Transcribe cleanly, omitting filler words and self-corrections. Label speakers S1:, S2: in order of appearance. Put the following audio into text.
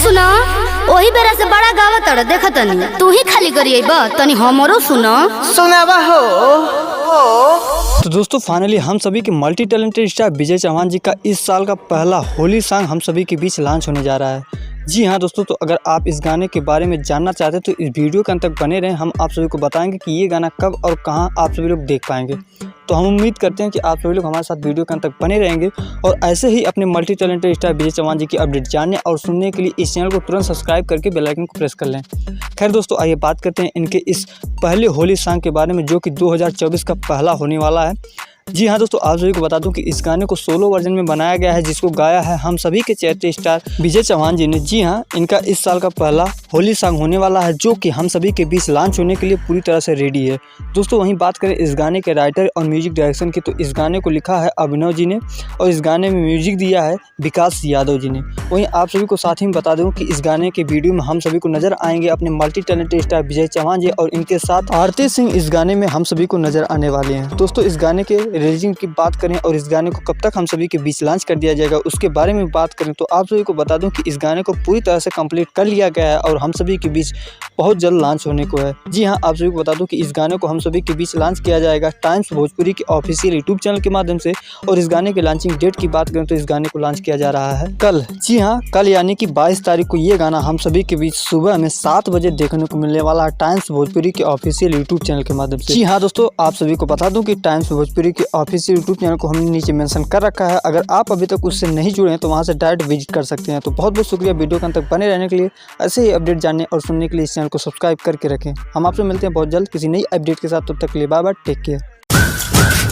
S1: सुना ओही बेरा से बड़ा गावत अड़ देख तनी तू ही खाली करिए तनी हमरो सुना
S2: सुनावा हो।
S3: तो दोस्तों फाइनली हम सभी के मल्टी टैलेंटेड स्टार विजय चौहान जी का इस साल का पहला होली सॉन्ग हम सभी के बीच लॉन्च होने जा रहा है। जी हाँ दोस्तों, तो अगर आप इस गाने के बारे में जानना चाहते हैं तो इस वीडियो के अंत तक बने रहें। हम आप सभी को बताएंगे कि ये गाना कब और कहाँ आप सभी लोग देख पाएंगे। तो हम उम्मीद करते हैं कि आप सभी लोग हमारे साथ वीडियो के अंत तक बने रहेंगे और ऐसे ही अपने मल्टी टैलेंटेड स्टार विजय चौहान जी की अपडेट जानने और सुनने के लिए इस चैनल को तुरंत सब्सक्राइब करके बेल आइकन को प्रेस कर लें। खैर दोस्तों, आइए बात करते हैं इनके इस पहले होली सॉन्ग के बारे में जो कि 2024 का पहला होने वाला है। जी हाँ दोस्तों, आप सभी को बता दूं कि इस गाने को सोलो वर्जन में बनाया गया है जिसको गाया है हम सभी के चैरिटी स्टार विजय चौहान जी ने। जी हाँ, इनका इस साल का पहला होली सॉन्ग होने वाला है जो कि हम सभी के बीच लॉन्च होने के लिए पूरी तरह से रेडी है। दोस्तों वहीं बात करें इस गाने के राइटर और म्यूजिक डायरेक्शन की, तो इस गाने को लिखा है अभिनव जी ने और इस गाने में म्यूजिक दिया है विकास यादव जी ने। वहीं आप सभी को साथ ही में बता दूं कि इस गाने के वीडियो में हम सभी को नजर आएंगे अपने मल्टी टैलेंटेड स्टार विजय चौहान जी और इनके साथ आरती सिंह इस गाने में हम सभी को नजर आने वाले हैं। दोस्तों इस गाने के रिलीजिंग की बात करें और इस गाने को कब तक हम सभी के बीच लॉन्च कर दिया जाएगा उसके बारे में बात करें तो आप सभी को बता दूं कि इस गाने को पूरी तरह से कंप्लीट कर लिया गया है और हम सभी के बीच बहुत जल्द लॉन्च होने को है। जी हाँ, आप सभी को बता दूं कि इस गाने को हम सभी के बीच लॉन्च किया जाएगा टाइम्स भोजपुरी के ऑफिशियल यूट्यूब चैनल के माध्यम से। और इस गाने के लॉन्चिंग डेट की बात करें तो इस गाने को लॉन्च किया जा रहा है कल। जी हाँ, कल यानी कि 22 तारीख को ये गाना हम सभी के बीच सुबह में 7 बजे देखने को मिलने वाला है टाइम्स भोजपुरी के ऑफिशियल यूट्यूब चैनल के माध्यम से। जी हाँ दोस्तों, आप सभी को बता दूं कि टाइम्स भोजपुरी के ऑफिशियल यूट्यूब चैनल को हमने नीचे मेंशन कर रखा है। अगर आप अभी तक उससे नहीं जुड़े हैं तो वहां से डायरेक्ट विजिट कर सकते हैं। तो बहुत बहुत शुक्रिया वीडियो के अंत तक बने रहने के लिए। ऐसे ही अपडेट जानने और सुनने के लिए इस चैनल को सब्सक्राइब करके रखें। हम आपसे मिलते हैं बहुत जल्द किसी नई अपडेट के साथ। तब तक के लिए बाय बाय, टेक केयर।